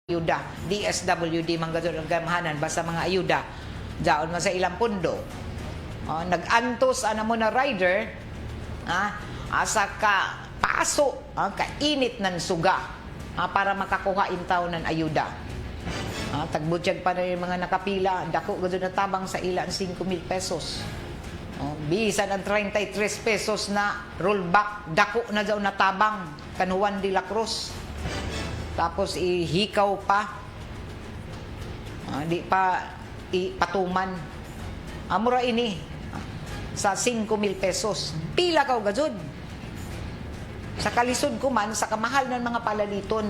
ayuda, DSWD man gadto ang gamahanan basta mga ayuda daon man sa ilang pundo. Nag-antos mo na rider asa ka paso kainit ng suga para makakuha intaw ng ayuda. Tagbutyag pa na yung mga nakapila, dako gadto na tabang sa ilan 5,000 pesos. Bisan ang 33 pesos na rollback, dako na daw natabang kan Juan de la Cruz. Tapos ihikaw pa. Di pa ipatuman. Amura ini sa 5,000 pesos. Pila ka gajud. Sa kalisod ko man, sa kamahal ng mga palaliton.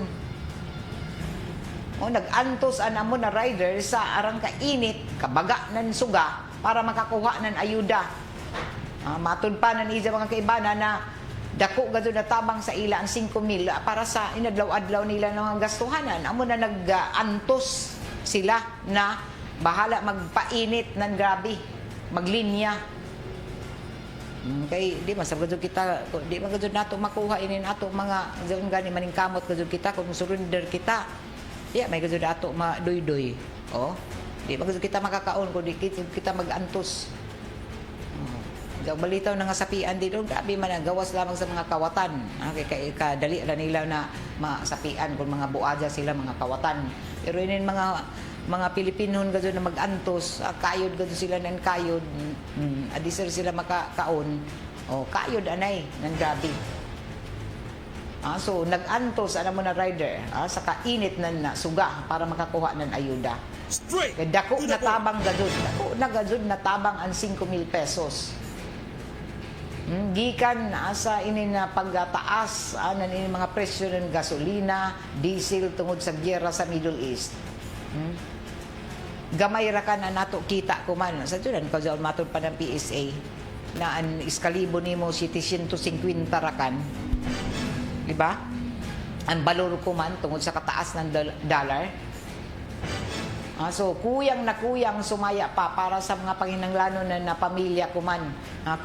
Nag-antos mo na rider sa arang kainit, kabaga ng suga, para makakuha ng ayuda. Matud pa ng isa mga kaibana na dako gadto na tabang sa ila ang 5,000 para sa inadlaw-adlaw nila ng mga gastuhanan. Amo na nag-antos sila na bahala magpainit ng grabe, maglinya. Kay di masabad kita, di man gadto nato makuha inin ato mga gani maning kamot gadto kita kung surrender kita. Di may gadto ato madoy-doy. Di man gadto kita makakaon kung di kita mag-antos. Balitaw na nga sapian dito, grabe man ang gawas lamang sa mga kawatan. Kadali na nila na masapian kung mga buadya sila, mga kawatan. Pero yun mga Pilipinon gado na mag-antos, kayod gado sila ng kayod, adisir sila makakaon, kayod anay, ng grabe. So, nag-antos, mo na rider, sa kainit na suga para makakuha ng ayuda. Dako na tabang gadod, dako na gadod na tabang ang 5,000 pesos. Gikan asa ini na pagtaas ini mga presyo ng gasolina, diesel tungod sa giyera sa Middle East. Gamay ra ka na nato kita kuman sa tunan ko sa matod pa ng PSA na ang iskalibo nimo 750 rakan. Di ba? Ang balor kuman tungod sa kataas ng dollar. So, kuyang na kuyang sumaya pa para sa mga panginanglanon na pamilya kuman.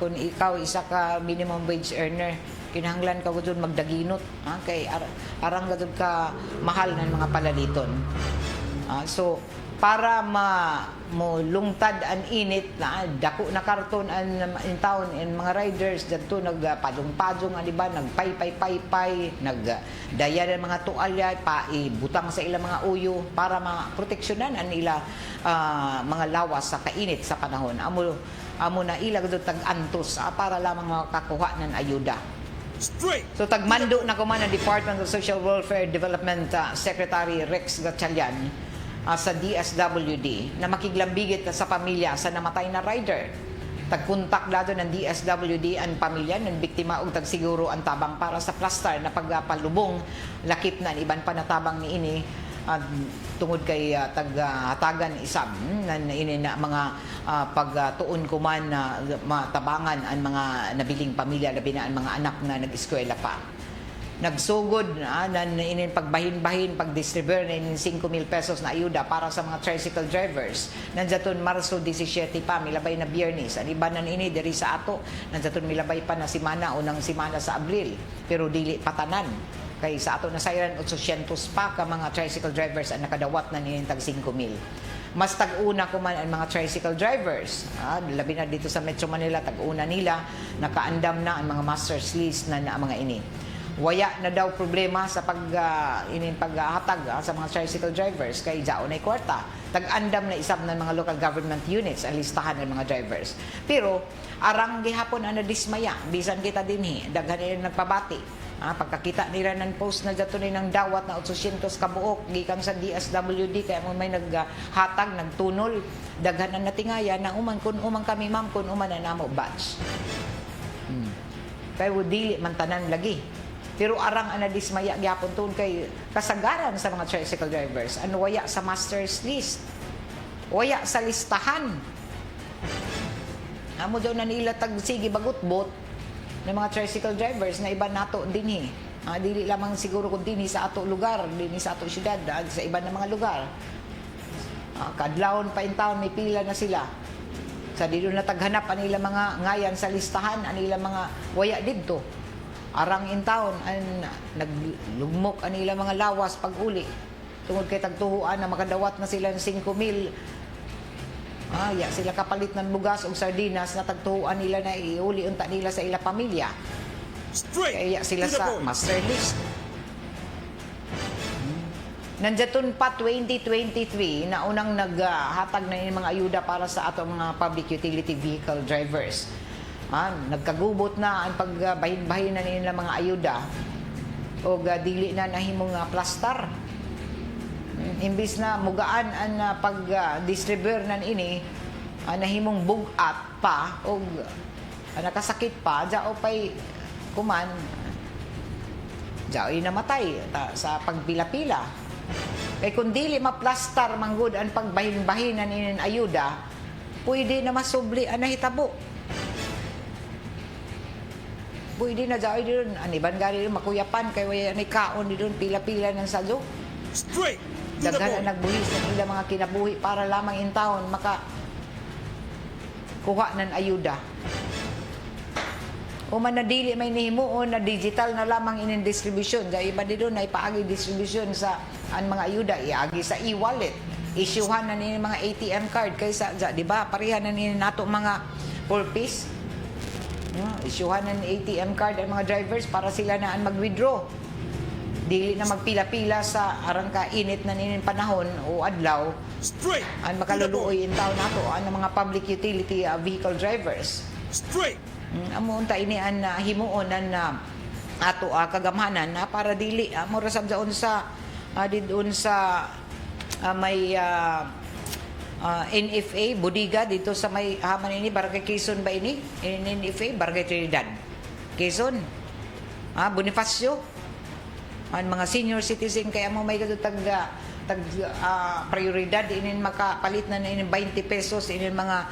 Kung ikaw isa ka minimum wage earner, kinahanglan ka gud magdaginot. Kay arang gud ka mahal ng mga palaliton. So, para mo lungtad ang init na dako na karton in town in mga riders dito nagpadong-padong ba nagpay-pay-pay nagdaya ng mga tualya pa ibutang sa ilang mga uyo para maproteksyonan ang ila mga lawas sa kainit sa panahon amo na ilag do tag-antos para lamang makakuha ng ayuda. So tagmando na kuman ang Department of Social Welfare Development Secretary Rex Gatchalian sa DSWD na makiglambigit sa pamilya sa namatay na rider. Tagkontak lado ng DSWD ang pamilya ng biktima ug tagsiguro ang tabang para sa plaster na pagpalubong lakip na iban pa natabang ni ini tungod kay taghatagan isab na ini na mga pagtuon kuman na matabangan ang mga nabiling pamilya labi na ang mga anak na nag-eskwela pa. Nagsugod na inin pagbahin-bahin, pagdistribute na inin 5,000 pesos na ayuda para sa mga tricycle drivers. Nandiyaton Marso 17 pa, milabay na Biyernes. Ang iba na ini diri sa ato, nandiyaton milabay pa na simana o ng simana sa Abril. Pero dili patanan. Kay sa ato na sayran 800 pa ka mga tricycle drivers ang nakadawat na ninintag 5,000. Mas tag-una kuman ang mga tricycle drivers. Labi na dito sa Metro Manila, tag-una nila, nakaandam na ang mga master's list na mga ini. Waya na daw problema sa paghatag sa mga tricycle drivers kay Jao na kwarta. Tag-andam na isab ng mga local government units ang listahan ng mga drivers. Pero arang gihapon ang nadismaya, bisan kita dinhi, daghan nila nagpabati. Pagkakita nila ng post na dato ng dawat na 800 kabuok gikan sa DSWD kaya mo may naghatag, nagtunol, daghan ang natingaya na kun umang kami ma'am kun uman na namo batch. Kaya dili man tanan lagi. Pero arang anadismaya gyapon tun kay kasagaran sa mga tricycle drivers ano waya sa master's list. Waya sa listahan. Amo daw na nila tag sige bagutbot ng mga tricycle drivers na iba nato dinhi. Dili lamang siguro kun dinhi sa ato lugar, dinhi sa ato syudad, sa iba na mga lugar. Kadlawon pa in town may pila na sila. Sa dito na taghanap anila mga ngayan sa listahan, anila mga waya didto. Arang in town, naglugmok anila mga lawas pag uli. tungod kay tagtuhuan na makadawat na sila ng 5,000. Ya sila kapalit ng bugas o sardinas na tagtuhuan nila na iuli unta nila sa ila pamilya. Kaya sila sa master list. Nandiyaton pa 2023 na unang naghatag na yung mga ayuda para sa ato mga public utility vehicle drivers. Nagkagubot na ang pagbahin-bahin na nila mga ayuda o dili na nahimong plastar. Imbis na mugaan ang pag-distribute nan ini, nahimong bugat pa o nakasakit pa, dao pa'y kuman, dao namatay sa pagpila-pila. Kaya kung dili maplastar manggod ang pagbahin-bahin nan ini ayuda, pwede na masubli ang nahitabo. Pwede na dao doon, aniban gari doon, makuyapan, kaya wala ni kaon doon, pila-pila ng sadyo. Daghan ang nagbuhis ng ilang mga kinabuhi para lamang in taon kuha ng ayuda. O manadili may nihimuon na digital na lamang inin distribution. Dahil iba dito na ipaagi distribution sa ang mga ayuda, iagi sa e-wallet. Isyuhan na nini mga ATM card kaysa, di ba, parihan na nini nato mga 4-piece. Isyuhan ng ATM card ang mga drivers para sila na ang mag-withdraw. Dili na magpila-pila sa arang ka init na ninin panahon o adlaw. Ang makaluluoy in taon nato ang mga public utility vehicle drivers. Amo unta ini an himuon na ato kagamhanan na para dili mo rasab sa didun sa may NFA Budiga dito sa may haman ini Barangay Quezon ba ini? NFA Barangay Trinidad. Quezon. Bonifacio. Ang mga senior citizen kaya mo may prioridad inin makapalit na inin 20 pesos inin mga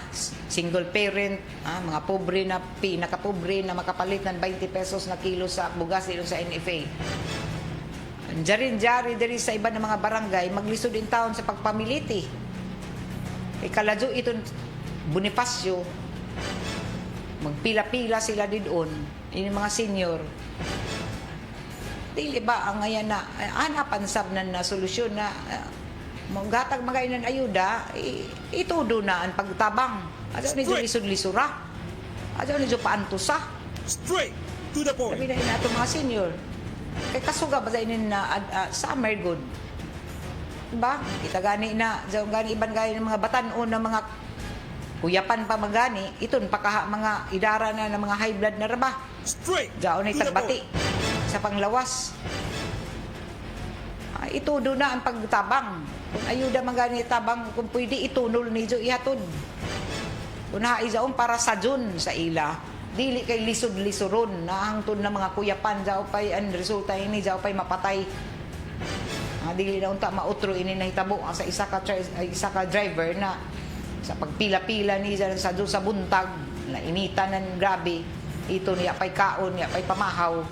single parent, mga pobre na pinakapobre na makapalit ng 20 pesos na kilo sa bugas dito sa NFA. Jari diri sa iba ng mga barangay maglisod in taon sa pagpamiliti. Kaladyo itong Bonifacio magpila-pila sila didon inin mga senior. Dili ba ang ngayon na hanapan sab na solusyon na gatag magay ng ayuda, itudo na ang pagtabang. Adyo ni lisod-lisura. Adyo ni paantusa. Straight to the point. Sabi na ito mga senior. Kay kasuga ba sa inin na summer good. Diba? Kita gani na, gani iban gani ng mga batanon ng mga kuyapan pa magani, iton pakaha mga idara na ng mga high blood na raba. Straight. Diyan ay tagbati sa panglawas. Itudo na ang pagtabang. Kung ayuda magani tabang, kung pwede itunol ni Jo ihatod. Kung naizaon para sa Jun sa ila, dili kay lisod-lisoron na hangtod na mga kuyapan, jaw pay ang resulta ini, jaw pay mapatay. Dili na unta mautro ini nahitabo sa isa ka driver na sa pagpila-pila ni sa Jun sa buntag, na initan ng grabe, ito niya pay kaon, niya pay pamahaw.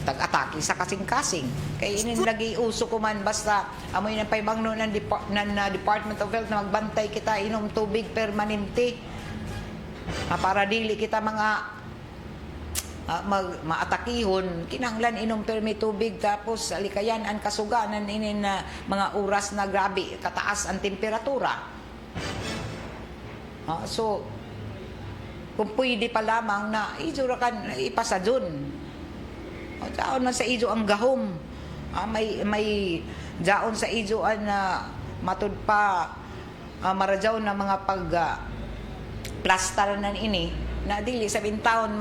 Tag-atake sa kasing-kasing. Kaya lagi uso ko man basta amoy ng paybangno ng Department of Health na magbantay kita inom tubig permanente. Para dili kita mga maatakihon, kinahanglan inom permi tubig tapos alikayan ang kasuganan inin na mga oras na grabe kataas ang temperatura. So kung pwede pa lamang na ijurakan ipasadyon. Daon na sa ijo ang gahom. May daon sa ijo an matud pa maradyaw na mga plastar nan ini na dili sa taon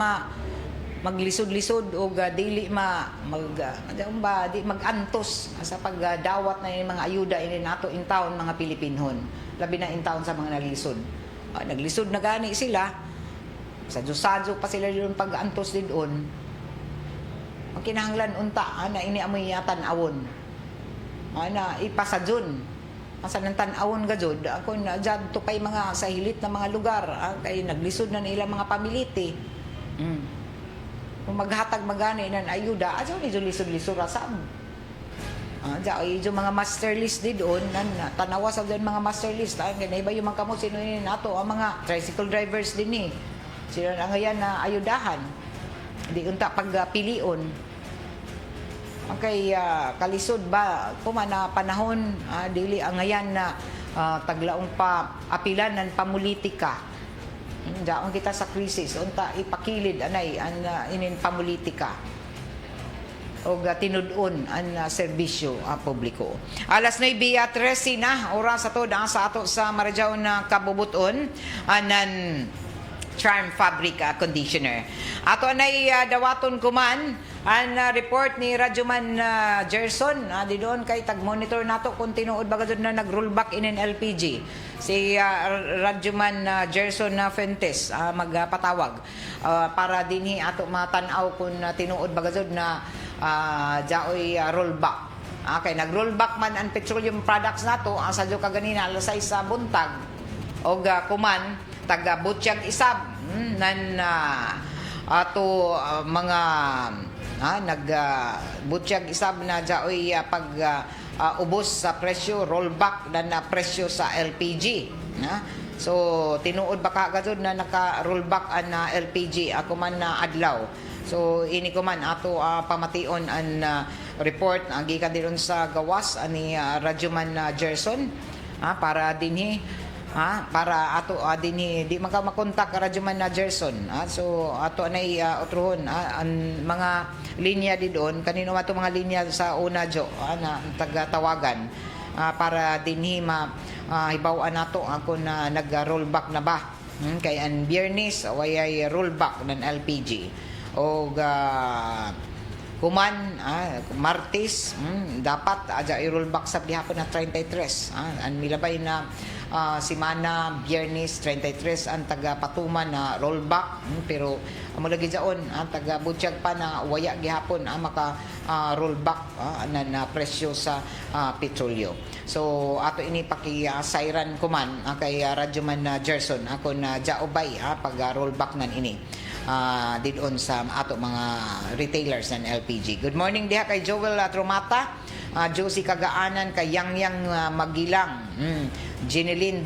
maglisod-lisod o dili magantos sa pagdawat na mga ayuda ini nato in taon mga Pilipinhon. Labi na in taon sa mga naglisod. Naglisod na gani sila. Sa Diyos-sadyo pa sila doon pag-antos din doon. Ang kinahanglan unta na ini amoy tan-awon. Na ipasadyon. Asa nang tan-awon gajud ako na jad to pay mga sa hilit na mga lugar kay naglisod na ilang mga pamiliti. Kung maghatag magani nan ayuda, ajo ni lisod-lisura sab. Ijo mga master list di doon nan tanawa sa doon mga master list ganay ba yung mga kamo sino ni nato ang mga tricycle drivers din ni. Sila na ngayon na ayudahan. Di unta pagpilion. Okay, kalisod ba kuman na panahon dili ang ngayan na taglaong pa apilan ng pamulitika. Daon kita sa krisis unta ipakilid anay an inin pamulitika o tinud-on ang serbisyo publiko. Alas 9:13 na oras ato da sa ato sa Marajao na kabubuton anan Charm Fabric Conditioner. Ato anay dawaton kuman ang report ni Radyoman Gerson di doon kay tag-monitor nato kung tinuod ba gud na nag-rollback in LPG. Si Radyoman Gerson Fuentes magpatawag para dinhi ato matanaw kung tinuod ba gud na jaoy rollback. Okay, nag-rollback man ang petroleum products nato ang sadyo kaganina alas 6 sa buntag og kuman taga Butchag Isab nan ato mga nag Butchag Isab na jaoy pag ubos sa presyo rollback na presyo sa LPG so tinuod ba kagad na naka rollback an LPG ako man na adlaw. So ini ko man ato pamation an report gikan din sa gawas ani Radyoman Gerson para dinhi para ato dinhi di makontak Radyoman Gerson so ato anay utrohon ang mga linya di doon kanino ato mga linya sa una jo na taga-tawagan para dinhi hibaw-an nato ako na nag-rollback na ba kay an Biyernes way rollback ng LPG o kuman Martes dapat aja i-rollback sa gihapon na 33 ang milabay na simana Biyernes 33 ang taga Patuman na rollback pero amo lagi jaon ang taga Butchag pa na waya gihapon maka rollback na presyo sa petrolyo. So ato ini paki-siren kuman kay Radyoman Gerson ako na jaobay pag rollback nan ini didon sa ato mga retailers ng LPG. Good morning diha kay Joel Tromata, Josie Kagaanan, kay Yang Magilang, Jeneline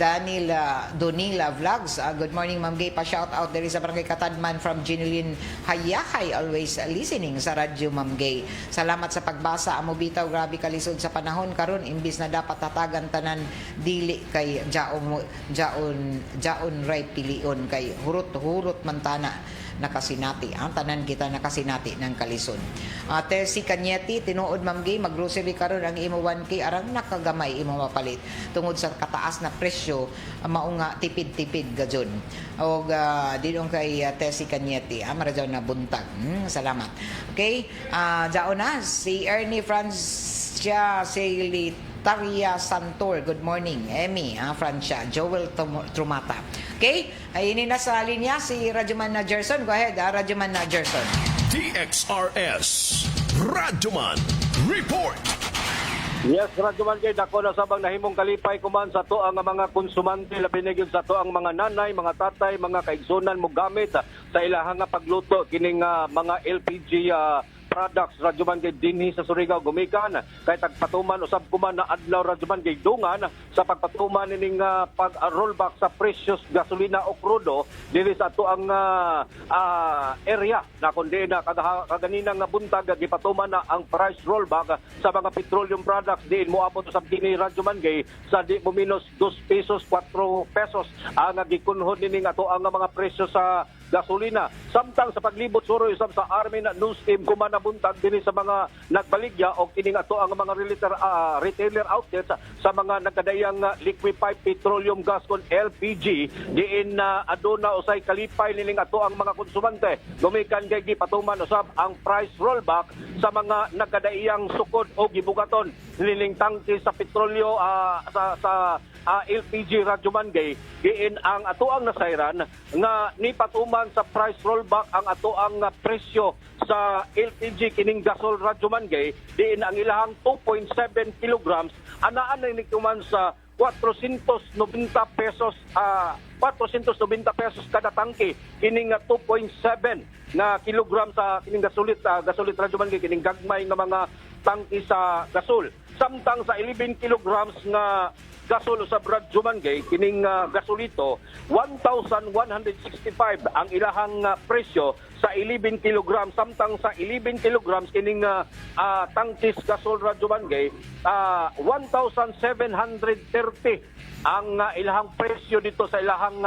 Donila Vlogs. Good morning Ma'am Gay, pa shout out there is a barangay Katadman from Jeneline Hayahay, always listening sa radyo Ma'am Gay. Salamat sa pagbasa amo bitaw, grabe kalisod sa panahon karon imbis na dapat tatagan tanan dili kay jaon ray pilion kay hurot mantana nakasinati tanan kita nakasinati ng kalisod. Si Kanyeti tinuod Ma'am Gay maggrocery karon ang imo 1K arang nakagamay imo mapalit tungod sa kataas na presyo mao nga tipid-tipid gadyon og didong kay si Kanyeti marajaw na buntag. Salamat. Okay, jaon na si Ernie Francia Taria Santor, good morning. Emmy, Francia, Joel Trumata. Okay, ay ini na sa linya si Radyoman Gerson. Go ahead, Radyoman Gerson. TXRS Radyoman Report. Yes, Radyoman kay dako na sabang nahimong kalipay kuman sa to ang mga konsumante labi na gyud sa to ang mga nanay, mga tatay, mga kaigsunan mo gamit sa ilahang pagluto kining mga LPG products Radyoman kay dinhi sa Surigao gumikan kay tagpatuman usab kuman na adlaw Radyoman kay dungan sa pagpatuman ning pag-rollback sa precious gasolina o krudo dili sa ato ang area na kundi na kaganina nga buntag gipatuman na ang price rollback sa mga petroleum products diin moabot usab dinhi Radyoman kay sa di mo minus 2 pesos 4 pesos ang gikunhod ning ato ang mga presyo sa gasolina. Samtang sa paglibot suroy usab sa Army na news team kuman buntag dinhi sa mga nagbaligya o kining ato ang mga retailer outlets sa mga nagkadayang liquefied petroleum gas kon LPG diin aduna usay kalipay nining ato ang mga konsumante gumikan kay gipatuman usab ang price rollback sa mga nagkadayang sukod o gibugaton nining tangke sa petrolyo sa LPG Radyoman Gay diin ang ato ang nasayran nga nipatuman sa price rollback ang ato ang presyo sa LPG kining gasol Radyoman Gay diin ang ilahang 2.7 kilograms anaan ni kuman sa 490 pesos 490 pesos kada tangke kining 2.7 na kilogram sa kining gasolit Radyoman Gay kining gagmay nga mga tangke sa gasol samtang sa 11 kilograms nga gasol sa Radyo Mangay kining gasolito 1,165 ang ilahang presyo sa 11 kilograms, samtang sa 11 kilograms kining tangkis gasol Radyo Mangay 1,730 ang ilahang presyo dito sa ilahang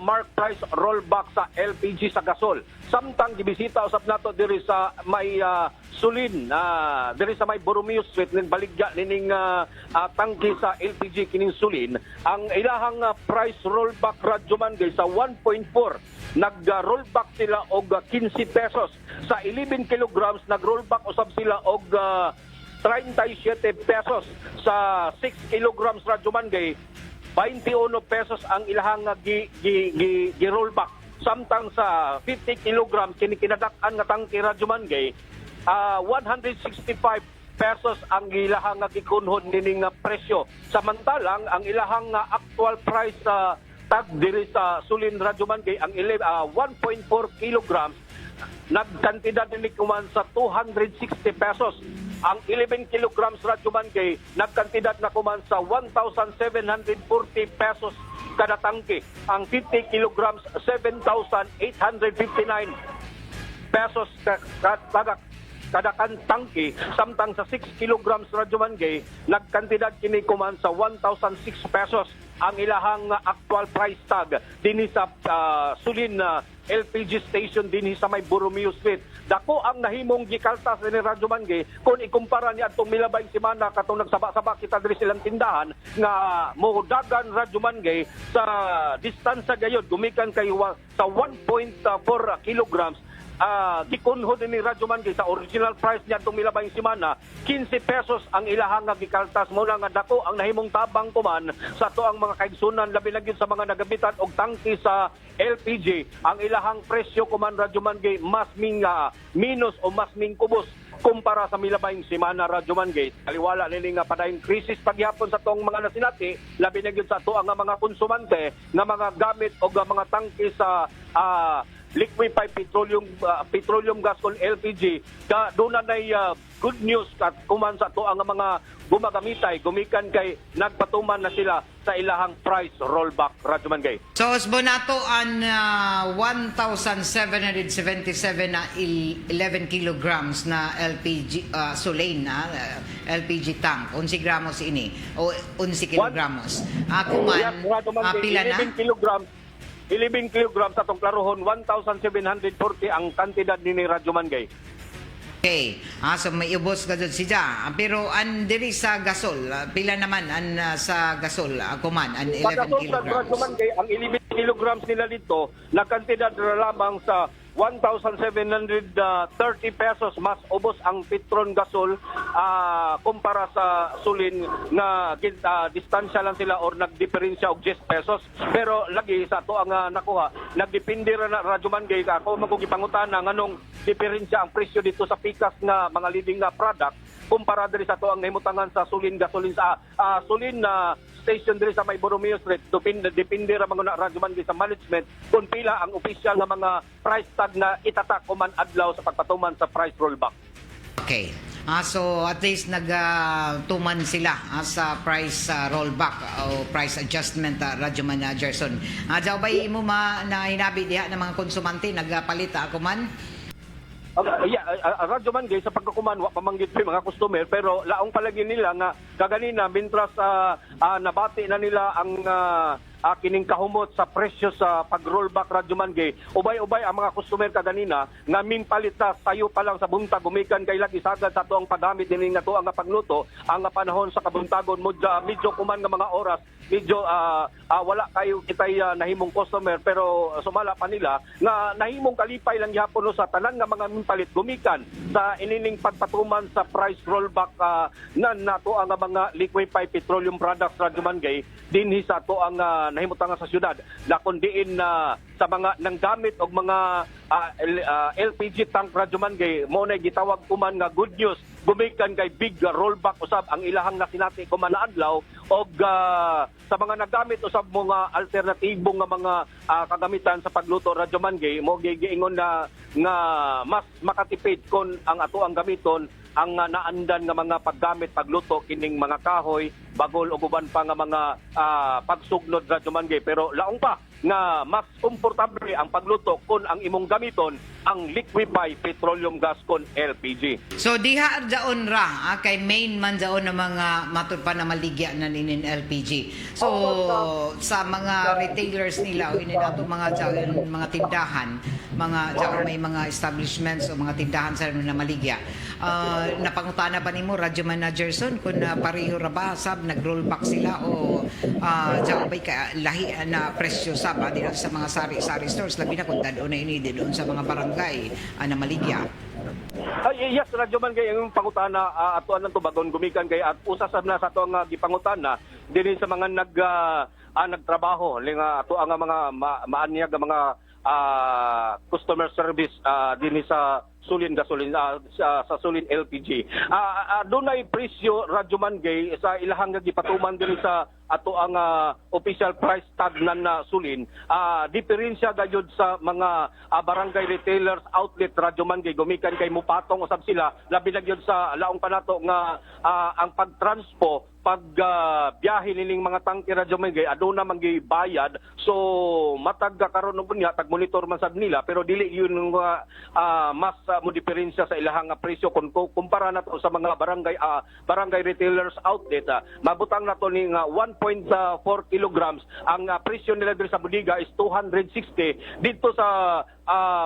mark price rollback sa LPG sa gasol. Samtang gibisita usab nato diri sa may Sulin, diri sa may Borromeo Street nin baligya nining tangke sa LPG kining Sulin, ang ilahang price rollback Radyo Mangay sa 1.4 nag-rollback sila og 15 pesos. Sa 11 kilograms nag-rollback usab sila og 37 pesos. Sa 6 kilograms Radyo Mangay 21 pesos ang ilahang gi-rollback. Samtang sa 50 kilograms kinikinadakan nga tangke Radyo Mangay 165 pesos ang ilahang gikunhon nining presyo. Samantalang ang ilahang actual price sa tag diri sa Sulin Radyo Mangay ang 1.4 kilograms nagkantidad ni kuman sa 260 pesos. Ang 11 kilograms Radyo Mangay nagkantidad na kuman sa 1,740 pesos kada tangke. Ang 50 kilograms 7,859 pesos kada tangke. Samtang sa 6 kilograms Radyo Mangay nagkantidad kini kuman sa 1,006 pesos ang ilahang actual price tag dinhi sa Sulin LPG station dinhi sa may Borromeo Street. Dako ang nahimong gikaltas ni Radyo Mangay kung ikumpara ni adtong milabay semana katong nagsaba-saba kita diri silang tindahan nga modagan Radyo Mangay sa distansya gayud gumikan kay sa 1.4 kilograms. Gikunho din ni Radyo Mangay sa original price niya itong milabay semana 15 pesos ang ilahang gikaltas. Muna nga dako ang nahimong tabang kuman sa to ang mga kaigsunan labi na gyud sa mga nagabitan og tangke sa LPG. Ang ilahang presyo kuman Radyo Mangay mas minus o mas kubos kumpara sa milabay semana Radyo Mangay. Kaliwala nini nga padayong krisis pagyapon sa tong mga nasinati labi na gyud sa to ang mga konsumante nga mga gamit o mga tangke sa liquefied petroleum gas o LPG. Doon na good news kat kuman sa to ang mga gumagamitay gumikan kay nagpatuman na sila sa ilahang price rollback Radyo Mangay. So, Osbonato, ang 1,777 na 11 kilograms na LPG, Solane na LPG tank, 11 gramos ini, o 11 kilogramos. Kuman, pila na? 11 kilograms atong klarohon, 1,740 ang kantidad ni Radyo Mangay. Okay. So may ubos ka dyan siya. Pero an diri sa gasol, pila naman an sa gasol, kuman, an 11 kilograms. Sa Radyo Mangay, ang 11 kilograms nila dito, nakantidad na lamang sa 1,730 pesos. Mas ubos ang Petron gasol kumpara sa Sulin nga distansya lang sila or nagdiferensya og 10 pesos. Pero lagi sa to ang nakuha, nagdepende ra na Radyo Mangay ako magugipangutana nganong diferensya ang presyo dito sa pikas nga mga leading na product kumpara diri sa to ang nahimutangan sa Sulin gasolin sa Sulin na station diri sa may Borromeo Street. Depende ra mga Radyo Mangay sa management kung pila ang opisyal nga mga price tag na itatak o man adlaw sa pagpatuman sa price rollback. Okay. So at least nagtuman sila sa price rollback o price adjustment, Radyo Managerson. Diyaw ba mo na hinabi diha ng mga konsumante nagpalit ako man? Radyo Mangay sa pagkakuman wa pamanggit pa mga customer pero laong palagi nila nga kaganina mintras nabati na nila ang kining kahumot sa presyo sa pag-rollback Radyo Mangay. Ubay-ubay ang mga customer kaganina nga ming palit na sayo pa lang sa buntag gumikan kay lagi sagad sa tuang paggamit din nga tuang pagluto ang panahon sa kabuntagon medyo kuman nga mga oras medyo wala kayo kitay nahimong customer pero sumala pa nila nga nahimong kalipay lang gyapon sa tanan nga mga palit gumikan sa inining pagpatuman sa price rollback na nato ang mga liquefied petroleum products Radyo Mangay dinhi sa to ang nahimutangan sa syudad na kundiin sa mga nanggamit og mga LPG tank Radyo Mangay mo na gitawag kuman nga good news gumikan kay big rollback usab ang ilahang nasinati kuman na adlaw og sa mga naggamit usab mga alternatibong nga mga kagamitan sa pagluto Radyo Mangay mo giingon na nga mas makatipid kon ang ato ang gamiton ang naandan nga mga paggamit pagluto kining mga kahoy bagol o guban pa nga mga pagsugnod Radyo Mangay, pero laong pa nga mas komportable ang pagluto kung ang imong gamiton ang liquefy petroleum gas kon LPG. So diha daon ra kay main man daon na mga matud pa na maligya na ninin LPG. So sa mga retailers nila o ini nato mga daon, mga tindahan, mga daon may mga establishments o mga tindahan sa na maligya. Napangutana pa nimo Radyo Manager son kung pareho ra ba sab nag-rollback sila o daon bay ka lahi na presyo sab dito sa mga sari-sari stores labi na kung dadon na ini doon sa mga barangay na maligya. Ay, yes, Radyo Mangay, ang pangutana atuan ng tubagon gumikan kay at usa sa na sa ato ang gipangutana dinhi sa mga nagtrabaho ling ato ang mga maanyag mga customer service dinhi sa Sulin gasolin sa Sulin LPG. Dunay presyo Radyo Mangay sa ilahang gipatuman dinhi sa ato ang official price tag nan Sulin. Diferensya gayud sa mga barangay retailers outlet Radyo Mangay gumikan kay mupatong usab sila labi na gyud sa laong panato nga ang pagtranspo biyahe nining mga tangke Radyo Mangay aduna man bayad, so matag karon ug niya tag monitor man sad nila pero dili yun mas mo diferensya sa ilahang presyo kung kumpara nato sa mga barangay retailers outlet. Mabutang nato ni 1.4 kilograms ang presyo nila diri sa bodega is 260 dito sa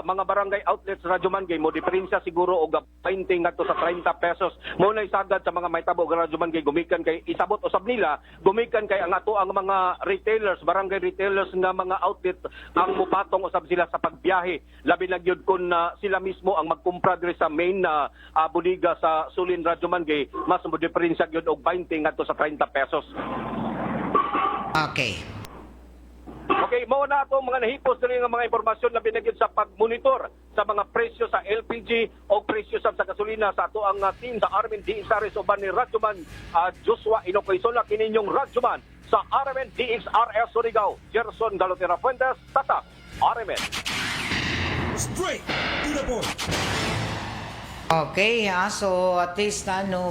mga barangay outlets Radyo Mangay mo diferensya siguro og 20 ngadto sa 30 pesos. Mo na isagad sa mga maytabo Radyo Mangay gumikan kay isabot usab nila gumikan kay ang ato ang mga retailers barangay retailers nga mga outlet ang mupatong usab sila sa pagbiyahe labi na gyud kun sila mismo ang magkumpra diri sa main na bodega sa Sulin Radyo Mangay mas mo diferensya gyud og 20 ngadto sa 30 pesos. Okay, mao na ato mga nahipos diri nga mga impormasyon na binigyan sa pagmonitor sa mga presyo sa LPG o presyo sa gasolina sa ato ang team sa Armin DXRS uban ni Radyoman Joshua Inokoy Sola kininyong Radyoman sa RMN DXRS Surigao. Gerson Galotera Fuentes, Tata, RMN. Straight to the point. Okay, so at least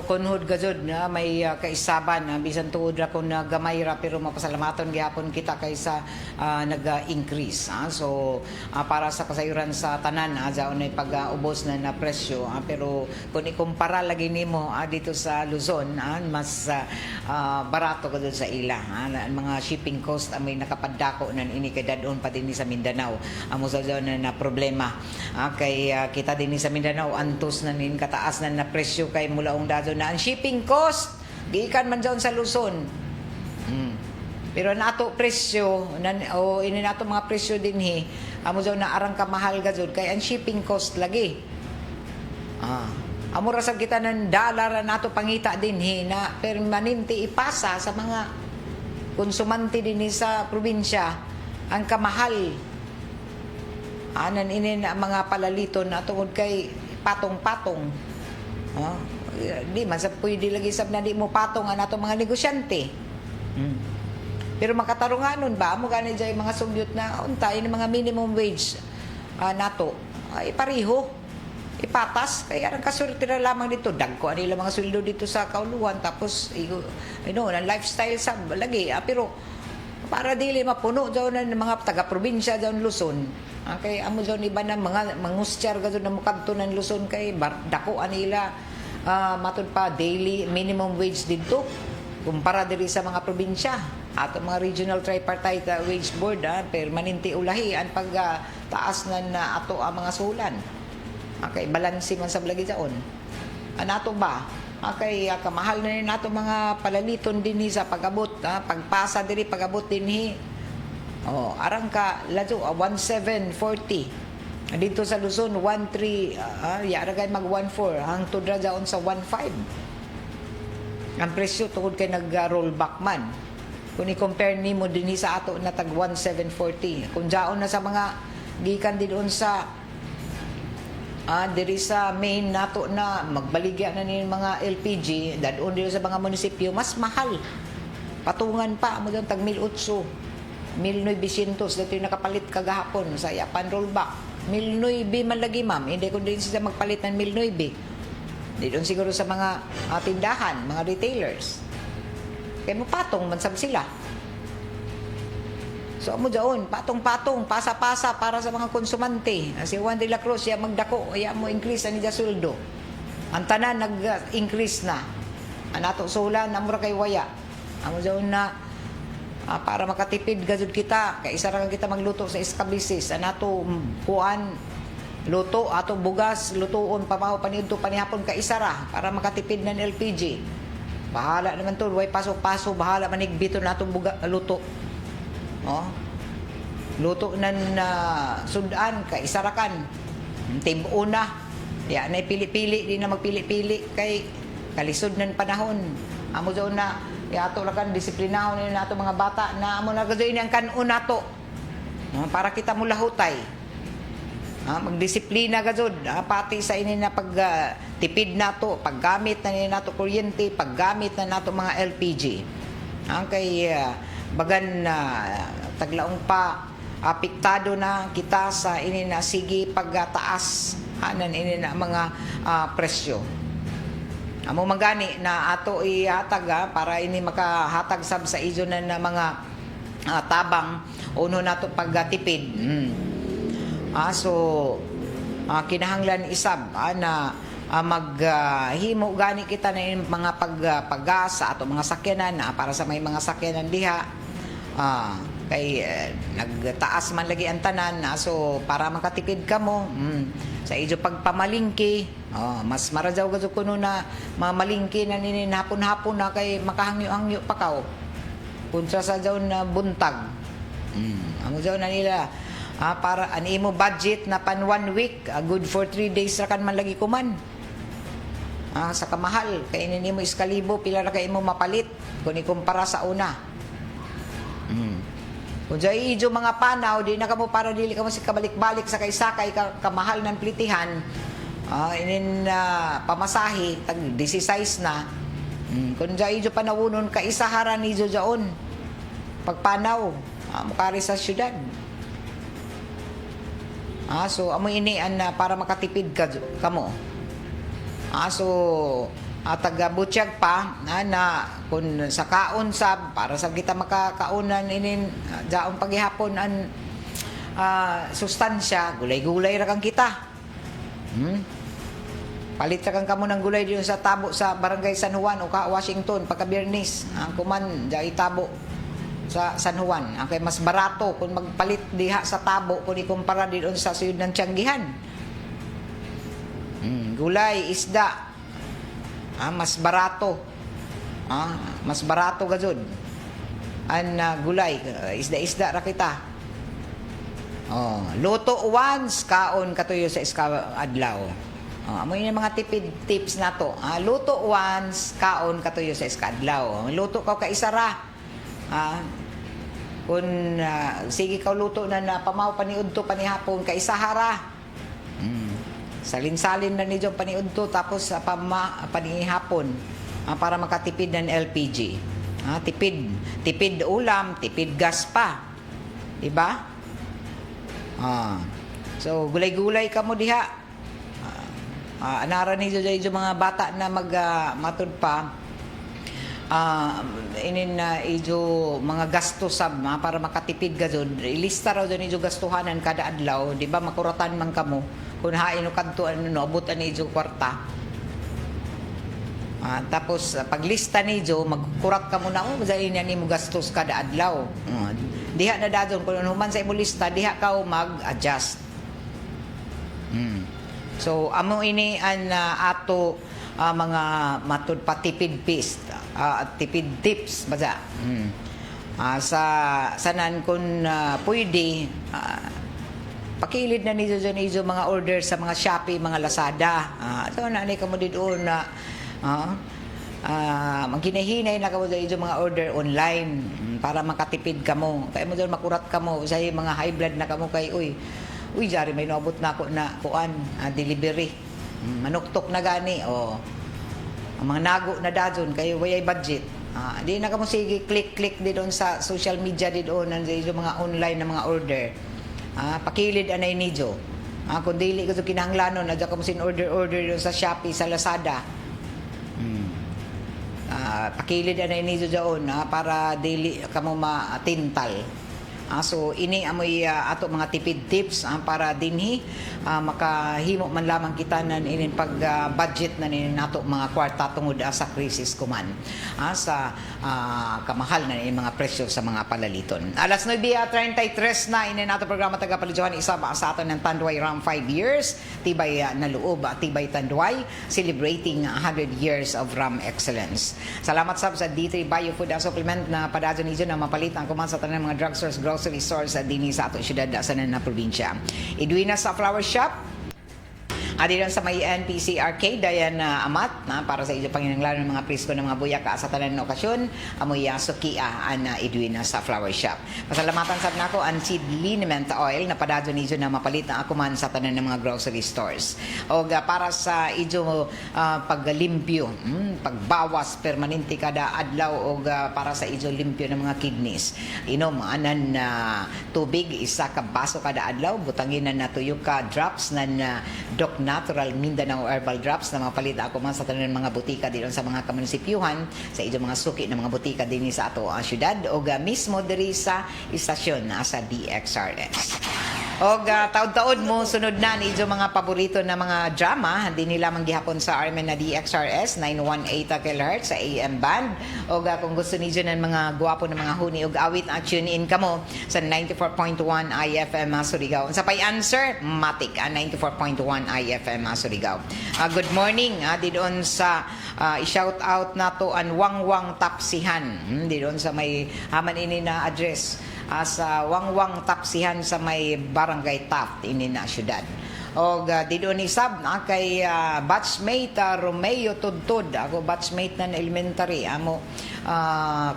kunhod gazod na may kaisaban bisan tuod ra kun gamay ra pero mapasalamaton gyapon kita kaysa nag-increase. So para sa kasayuran sa tanan daon ay pag-ubos na presyo pero kung ikumpara lagi nimo dito sa Luzon mas barato gazod sa ila. Mga shipping cost may nakapadako nan ini kay dadon pa dinhi sa Mindanao. Amo sa na problema. Kay kita dinhi sa Mindanao antos na nin kataas na presyo kay mulaong dado na ang shipping cost gikan man dyan sa Luzon. Pero nato presyo o ini nato mga presyo dinhi amo daw na arang ka mahal gazud kay ang shipping cost lagi. Amo ra sad kita ng dollar nato pangita dinhi na permanente ipasa sa mga konsumante dinhi sa probinsya ang kamahal. Anan ini na mga palaliton na tungod kay patong-patong. Di man sa pwede lagi sab na di mo patong ang ato mga negosyante. Pero makatarunganon ba mo gani jay mga sugyot na unta ini mga minimum wage nato ay pareho ipatas kay arang kasulti na lamang dito dagko nila mga sweldo dito sa kauluhan tapos ang lifestyle sab lagi pero para dili mapuno daw ng mga taga-probinsya daw ng Luzon. Kay amo daw iba na mga mangustyar gado na mukadto ng Luzon kay dako anila matud pa daily minimum wage dito kumpara diri sa mga probinsya ato mga regional tripartite wage board permanente ulahi ang pagtaas na ato ang mga sulan. Kay balanse man sa lagi daon. Anato ba? Kay kamahal na rin nato mga palaliton dinhi sa pagabot pagpasa diri pagabot dinhi arang ka lato 1740 dito sa Luzon 13 yara kay mag 14 ang tudra daon sa 15 ang presyo tungod kay nag-rollback man kung i-compare nimo dinhi sa ato na tag 1740 kung daon na sa mga gikan dinon sa diri sa main nato na magbaligya na ni mga LPG dadon dito sa mga munisipyo mas mahal patungan pa mo tag 1,800 1,900 dito yung nakapalit kagahapon sa yapan rollback 1,900 man lagi ma'am hindi ko din sila magpalit ng 1,900 dito siguro sa mga tindahan mga retailers Kaya mo patong man sab sila. So amo daon, patong-patong, pasa-pasa para sa mga konsumante. Si Juan de la Cruz, siya magdako, ya mo increase ani sweldo. Ang tanan nag-increase na. Anato sulan, namura kay waya. Amo daon na para makatipid gazud kita, kay isa ra kita magluto sa establishes. Anato kuan luto ato bugas, lutoon pamaho paniudto panihapon ka isa ra para makatipid ng LPG. Bahala naman to, way paso-paso, bahala manigbito na atong luto. Oh. Luto nan sudan ka isarakan. Timuna. Ya na pili-pili di na magpili-pili kay kalisod nan panahon. Amo daw na ato lakan disiplinahon ni nato mga bata na amo na gadoy ang kanon nato. Para kita mulahutay. Magdisiplina gazod pati sa ini na pag tipid nato, paggamit na ni nato kuryente, paggamit na nato mga LPG. Kay bagan na taglaong pa apektado na kita sa ini na sige pagtaas hanan ini na mga presyo. Amo magani na ato ihatag para ini makahatag sab sa izo na mga tabang uno nato pagtipid. So kinahanglan isab na maghimo gani kita na mga paggas sa ato mga sakyanan para sa may mga sakyanan diha kay nagtaas man lagi ang tanan so para makatipid kamo sa ijo pagpamalingki mas marajaw gazo kuno na mamalingki na ninin hapon-hapon na kay makahangyo-hangyo pa kaw kunsa sa jaw na buntag amo jaw na nila para animo budget na pan 1 week good for 3 days ra kan man lagi kuman. Sa kamahal kay nimo iskalibo pila ra kay imo mapalit kun ikumpara sa una. Kung jay ijo mga panaw di na kamo para dili kamo si kabalik-balik sa kaysakay kamahal ng plitihan inin pamasahe tag 16 na. Kung jay ijo panawunon ka isaharan ijo jaon pagpanaw mukari sa syudad. So amo ini para makatipid kamo. So taga-butsyag pa na kung sa kaon sab para sa kita makakaunan inin daon paghihapon an sustansya gulay-gulay ra kang kita. Palit ra kang kamo ng gulay diyon sa tabo sa Barangay San Juan o Washington pagka Biyernes ang kuman dai tabo sa San Juan ang kay mas barato kung magpalit diha sa tabo kung ikumpara diyon sa suyod ng Tianggihan. Gulay, isda mas barato mas barato gazud an gulay isda ra kita luto once kaon katuyo sa adlaw amo yung mga tipid tips nato luto once kaon katuyo sa adlaw luto ka isa ra kung sige ka luto na pamaw paniudto panihapon ka isa hara salin-salin na nidyo paniudto tapos panihapon para makatipid ng LPG. Tipid ulam, tipid gas pa. Diba? So gulay-gulay ka mo diha. Anara nidyo mga bata na matud pa. Inin na ijo mga gastos para makatipid gazod. Ilista raw dyan ijo gastuhanan kada adlaw. Diba? Makuratan man kamo. Kung hain o kanto abutan ni Ijo kwarta. Tapos paglista ni Ijo magkurat ka muna dahil niya ni mo gastos kada adlaw. Diha na dadon kung human sa imo lista diha ka mag-adjust. So amo ini an ato mga matud patipid tipid tips baza. Sa sanan kun pwede pakilid na niyo mga order sa mga Shopee, mga Lazada. So nanay ka mo dito na magkinahinay na ka mo dito mga order online para makatipid ka mo. Kaya mo doon makurat ka mo sa mga high blood na ka mo kay uy jari may naabot na ako na kuan delivery. Manuktok na gani ang mga nago na dadon kay wayay budget. Di na ka mo sige click di doon sa social media di doon nandiyo mga online na mga order. Pakilid anay nidyo. Kung dili ko kinahanglanon, adya ka mo sin order doon sa Shopee, sa Lazada. pakilid na ini doon para dili kamo matintal. So ini amoy ato mga tipid tips para dinhi makahimo man lamang kita nan inin pag budget na inin nato mga kwarta tungod sa krisis kuman sa kamahal na inin mga presyo sa mga palaliton. Alas 9:33 na inin nato programa tagapalijuhan isa ba sa aton ng Tanduay Ram 5 years tibay na loob tibay Tanduay celebrating 100 years of Ram excellence. Salamat sab sa D3 Bio Food and Supplement na padadyo niyo na mapalitan kuman sa tanan mga drugstores grocery stores sa dinhi sa ato syudad sa na probinsya. Idui na sa flower shop. Adiran sa may NPC Arcade, dayan amat para sa iyo panginanglan ng mga prisko ng mga buyak sa tanan na okasyon, amoy sukia na idwin na sa flower shop. Pasalamatan sab nako ang seed liniment oil na padadyo niyo na mapalit na ako man sa tanan ng mga grocery stores. O para sa iyo paglimpyo, pagbawas permanente kada adlaw o para sa iyo limpyo ng mga kidneys. Inom anan tubig isa ka baso kada adlaw, butangin na tuyo ka drops nan Doc Natural Mindanao Herbal Drops na mapalit ako man sa tanan mga butika dito sa mga kamunisipyuhan sa ijo mga suki ng mga butika din sa ato ang syudad o mismo diri sa istasyon sa DXRS. O taod-taod mo sunod na ni mga paborito na mga drama hindi nila manggihapon sa Armen na DXRS 918 kHz sa AM band o kung gusto niyo ng mga gwapo ng mga huni og awit tune in kamo sa 94.1 IFM Surigao. Sa pay answer matik 94.1 IFM Surigao. Good morning didon sa i-shout out nato ang Wangwang Tapsihan didon sa may haman ini na address sa Wangwang Tapsihan sa may Barangay Taft ini na syudad. O dito ni sab kay batchmate Romeo Tudtud. Ako batchmate na elementary amo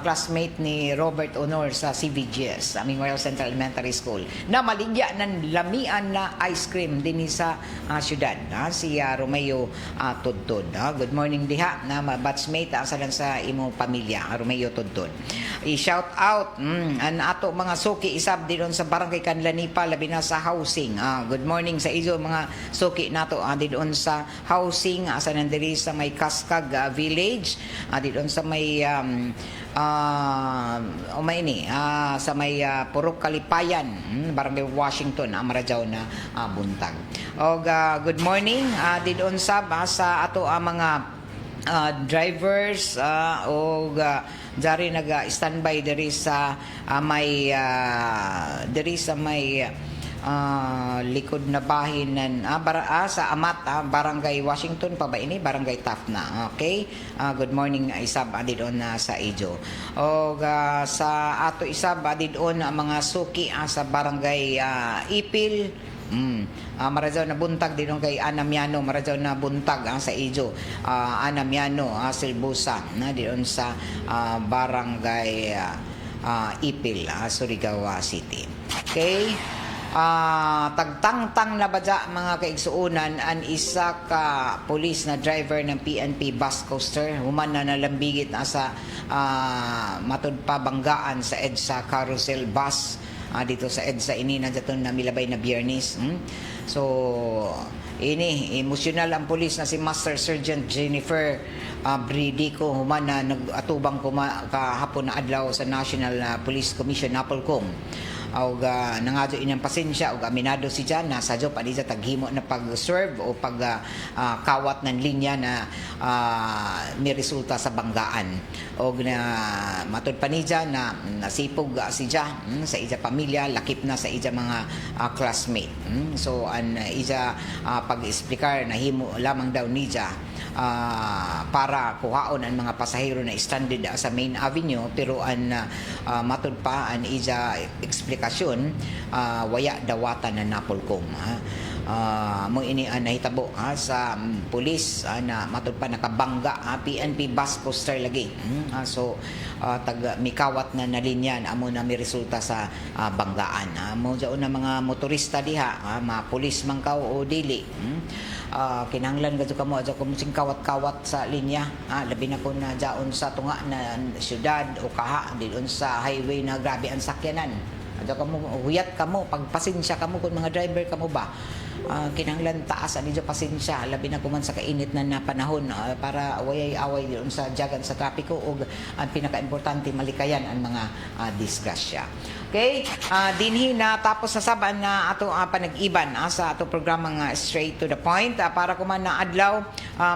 classmate ni Robert Honor sa CVGS, aming Royal Central Elementary School, na maligya ng lamian na ice cream din sa syudad. Si Romeo Tudtud. Good morning diha na batchmate asalan sa imo pamilya, Romeo Tudtud. I-shout out an ato mga suki isab didon sa Barangay Kanlanipa labi na sa housing. Good morning sa ijo mga suki nato didon sa housing asa nandiri sa may Kaskag Village, didon sa may sa may Purok Kalipayan, Barangay Washington, Amarajaw na buntag. O good morning didon sa ato mga drivers dari naga-standby diri sa may likod na bahin sa Amat Barangay Washington pa ba ini Barangay Taft na. Okay, good morning isab adidon sa Ijo o sa ato isab adidon mga suki sa Barangay Ipil. Marajaw na buntag dinong kay Anamiano, marajaw na buntag sa Ijo, Anamiano Silbusa na diyon sa Barangay Ipil, Surigao City. Okay, tagtangtang na badya mga kaigsuunan ang isa ka pulis na driver ng PNP bus coaster human na nalambigit sa matud pa banggaan sa EDSA carousel bus dito sa EDSA ini na daton na milabay na Biyernes. So ini emosyonal ang pulis na si Master Sergeant Jennifer Bridico human na nag-atubang kahapon na adlaw sa National Police Commission Napolcom. Og nangadyo inyang pasensya og aminado si Jan na sa job ani sa taghimo na pag-serve o kawat ng linya na may resulta sa banggaan. Og na matud pa ni Jan na nasipog si Jan sa ija pamilya, lakip na sa ija mga classmate. So an ija pag-explicar na himo lamang daw ni Jan para kuhaon ang mga pasahero na stranded sa main avenue pero an matud pa an ija explikasyon waya dawatan na Napolcom mo ini nahitabo sa pulis na matud pa nakabangga PNP bus coaster lagi. So tag mikawat na nalinyan amo na may resulta sa banggaan. Mo jaon na mga motorista diha mga pulis man kaw o dili. Kinahanglan gadto kamo adto ko sing kawat-kawat sa linya labi na ko na jaon sa tunga na syudad o kaha diyon sa highway na grabe ang sakyanan adto kamo huyat kamo pagpasensya kamo kun mga driver kamo ba kinahanglan taasan medyo pasensya labi na kuman sa kainit na panahon para away-away yun sa jagan sa trapiko ug ang pinaka-importante malikayan ang mga disgrasya. Okay? Dinhi na tapos sa saban na ato panag-iban sa ato programa nga Straight to the Point para kuman na adlaw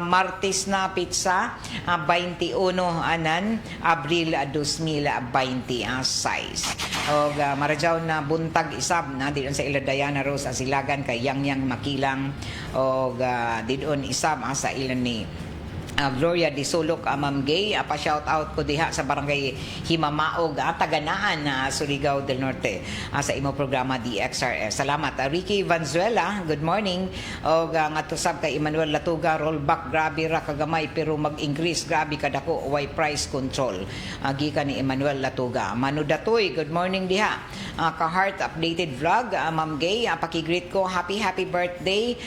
Martes na pizza 21 anan Abril 2026 og maradyaw na buntag isab na didon sa ila Diana Rose Asilagan kay Yang Makilang og didon isab sa ilan ni Gloria Di Sulok, Ma'am Gay, pa-shout out ko diha sa barangay Himamaog, Taganaan, Surigao del Norte, sa imo programa DXRS. Salamat. Ricky Vanzuela, good morning. O ngadto sab kay Emmanuel Latuga, rollback grabe ra kagamay pero mag-increase grabe kadako way price control. Gikan ni Emmanuel Latuga. Manu Datoy, good morning diha. Ka-heart updated vlog, Ma'am Gay, pakigreet ko happy birthday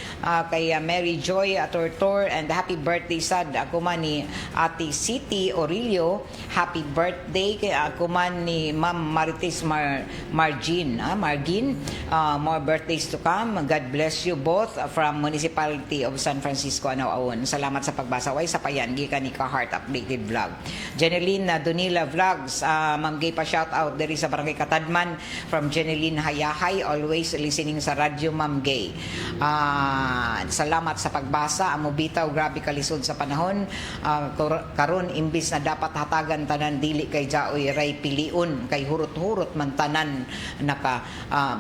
kay Mary Joy Tortor and happy birthday sad ako man ni Ate City Aurelio, happy birthday kay ako man ni Ma'am Marites Margin, more birthdays to come. God bless you both from Municipality of San Francisco Anaw-Awon. Salamat sa pagbasa way sa payan gikan ni Ka-Heart updated vlog. Jeneline Donila Vlogs, Ma'am Gay pa shout out diri sa Barangay Katadman from Jeneline Hayahay, always listening sa radyo Ma'am Gay. Salamat sa pagbasa. Amo bitaw grabe kalisod sa panahon. Karon imbis na dapat hatagan tanan dili kay jaoy ray piliun kay hurot-hurot man tanan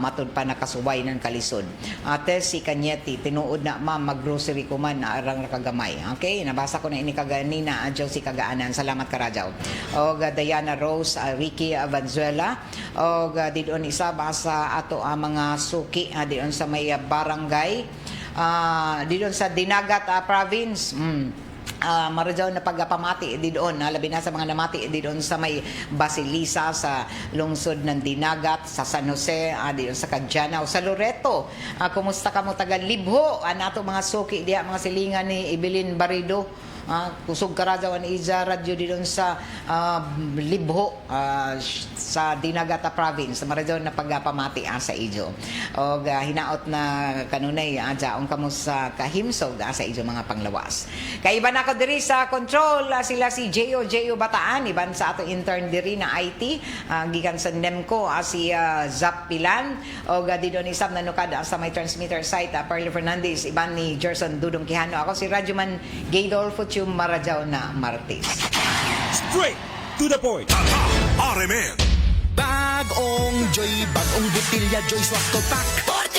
matud pa nakasuway ng kalisod. Ate si Kanyeti tinuod na mag-grocery ko man arang nakagamay. Okay, nabasa ko na ini kaganina adyaw si kagaanan. Salamat karadyaw. Og Diana Rose, Ricky Vanzuela og didon isa ba sa ato mga suki didon sa may barangay didon sa Dinagat province. Maradyaw na pagpamati di doon, labi na sa mga namati di doon sa may Basilisa sa lungsod ng Dinagat, sa San Jose, di doon sa Cadiana o sa Loreto. Kumusta ka mo taga Libho? Nato mga suki diya, mga silingan ni Evelyn Barido. Kusog karadyawan Iza radyo di doon sa Libho sa Dinagata province. Maradyaw na pagpamati sa ijo. O hinaot na kanunay jaong kamo sa kahimsog sa ijo mga panglawas. Kaiba na ko diri sa control sila si J.O. Bataan, iban sa ato intern diri na IT, gikan sa NEMCO si Zap Pilan o di doon isab na nukad sa may transmitter site Perle Fernandez, iban ni Gerson Dudong Quijano. Ako si Radyoman Gaydolfo Chum Maradyaw na Martes. Straight to the point. RMN. Bagong Joy, bagong botilya Joy swak to tak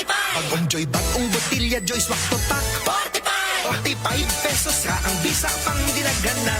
45. Bagong Joy, bagong botilya Joy swak to tak 45. 45 pesos ra ang bisa pang dinagana.